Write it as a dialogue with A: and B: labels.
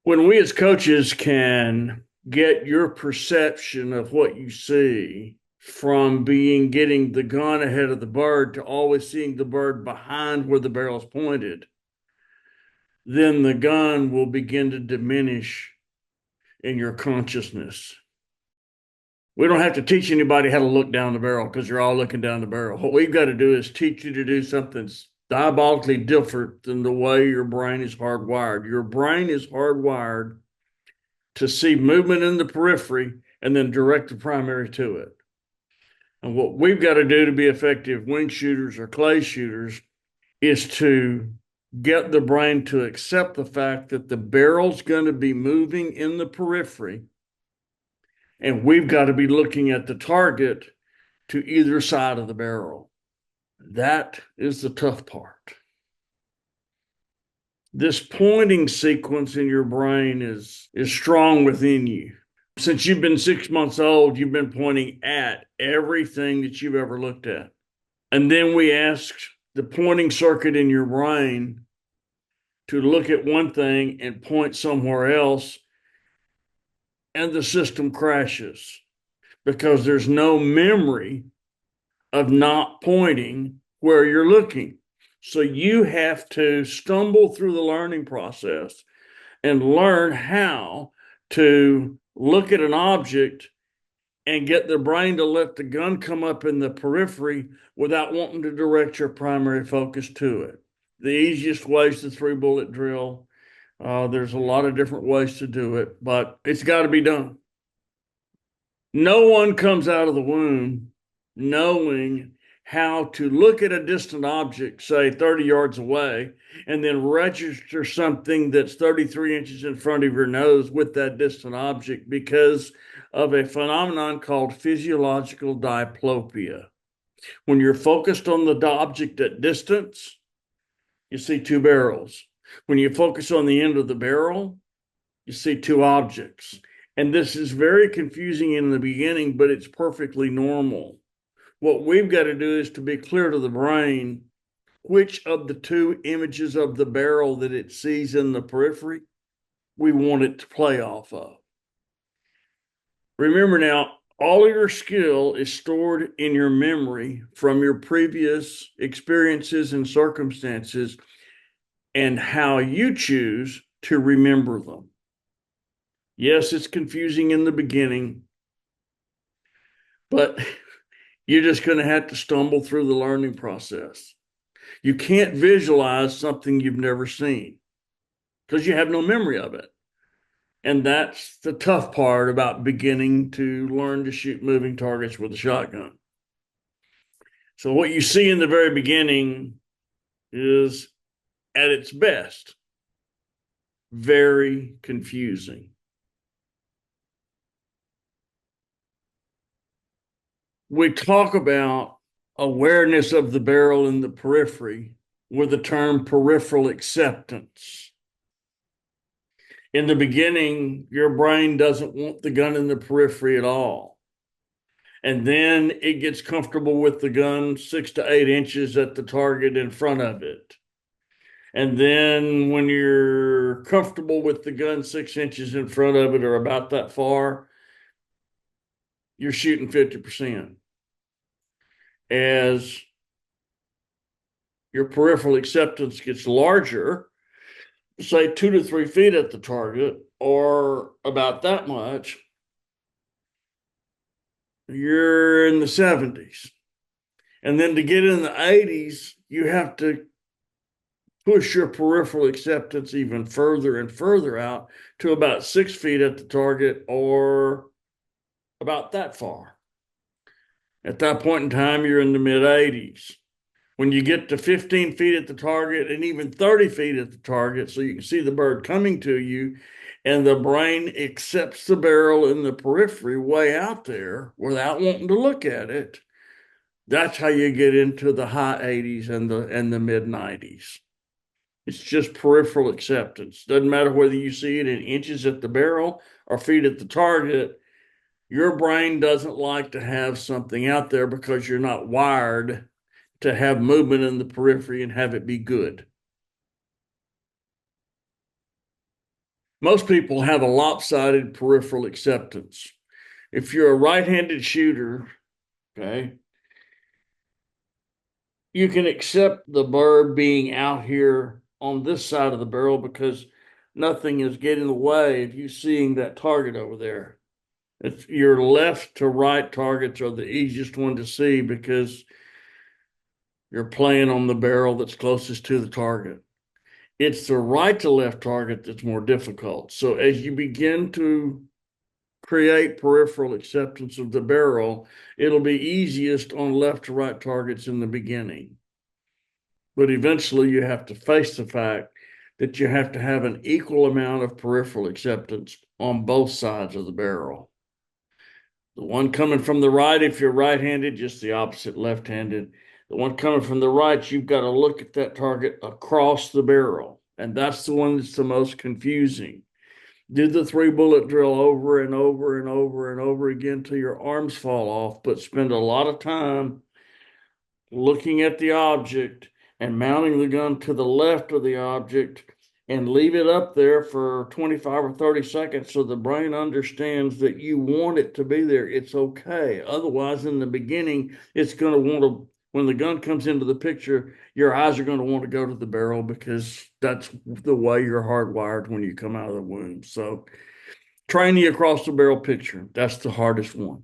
A: When we as coaches can get your perception of what you see from getting the gun ahead of the bird to always seeing the bird behind where the barrel's pointed, then the gun will begin to diminish in your consciousness. We don't have to teach anybody how to look down the barrel because you're all looking down the barrel. What we've got to do is teach you to do something diabolically different than the way your brain is hardwired. Your brain is hardwired to see movement in the periphery and then direct the primary to it. And what we've got to do to be effective wing shooters or clay shooters is to get the brain to accept the fact that the barrel's going to be moving in the periphery, and we've got to be looking at the target to either side of the barrel. That is the tough part. This pointing sequence in your brain is strong within you. Since you've been 6 months old, you've been pointing at everything that you've ever looked at. And then we ask the pointing circuit in your brain to look at one thing and point somewhere else, and the system crashes because there's no memory of not pointing where you're looking. So you have to stumble through the learning process and learn how to look at an object and get the brain to let the gun come up in the periphery without wanting to direct your primary focus to it. The easiest way is the 3-bullet drill. There's a lot of different ways to do it, but it's got to be done. No one comes out of the womb knowing how to look at a distant object, say 30 yards away, and then register something that's 33 inches in front of your nose with that distant object because of a phenomenon called physiological diplopia. When you're focused on the object at distance, you see two barrels. When you focus on the end of the barrel, you see two objects. And this is very confusing in the beginning, but it's perfectly normal. What we've got to do is to be clear to the brain which of the two images of the barrel that it sees in the periphery we want it to play off of. Remember now, all of your skill is stored in your memory from your previous experiences and circumstances and how you choose to remember them. Yes, it's confusing in the beginning, but you're just going to have to stumble through the learning process. You can't visualize something you've never seen because you have no memory of it. And that's the tough part about beginning to learn to shoot moving targets with a shotgun. So what you see in the very beginning is, at its best, very confusing. We talk about awareness of the barrel in the periphery with the term peripheral acceptance. In the beginning, your brain doesn't want the gun in the periphery at all. And then it gets comfortable with the gun 6 to 8 inches at the target in front of it. And then when you're comfortable with the gun 6 inches in front of it or about that far, you're shooting 50%. As your peripheral acceptance gets larger, say 2 to 3 feet at the target or about that much, you're in the 70s. And then to get in the 80s, you have to push your peripheral acceptance even further and further out to about 6 feet at the target or about that far. At that point in time, you're in the mid 80s. When you get to 15 feet at the target and even 30 feet at the target, so you can see the bird coming to you, and the brain accepts the barrel in the periphery way out there without wanting to look at it, that's how you get into the high 80s and the mid 90s. It's just peripheral acceptance. Doesn't matter whether you see it in inches at the barrel or feet at the target. Your brain doesn't like to have something out there because you're not wired to have movement in the periphery and have it be good. Most people have a lopsided peripheral acceptance. If you're a right-handed shooter, okay, you can accept the bird being out here on this side of the barrel because nothing is getting in the way of you seeing that target over there. It's your left to right targets are the easiest one to see because you're playing on the barrel that's closest to the target. It's the right to left target that's more difficult. So as you begin to create peripheral acceptance of the barrel, it'll be easiest on left to right targets in the beginning. But eventually you have to face the fact that you have to have an equal amount of peripheral acceptance on both sides of the barrel. The one coming from the right, if you're right-handed, just the opposite left-handed. The one coming from the right, you've got to look at that target across the barrel. And that's the one that's the most confusing. Do the 3-bullet drill over and over and over and over again till your arms fall off, but spend a lot of time looking at the object and mounting the gun to the left of the object and leave it up there for 25 or 30 seconds so the brain understands that you want it to be there. It's okay. Otherwise, in the beginning, it's going to want to, when the gun comes into the picture, your eyes are going to want to go to the barrel because that's the way you're hardwired when you come out of the womb. So, training across the barrel picture, that's the hardest one.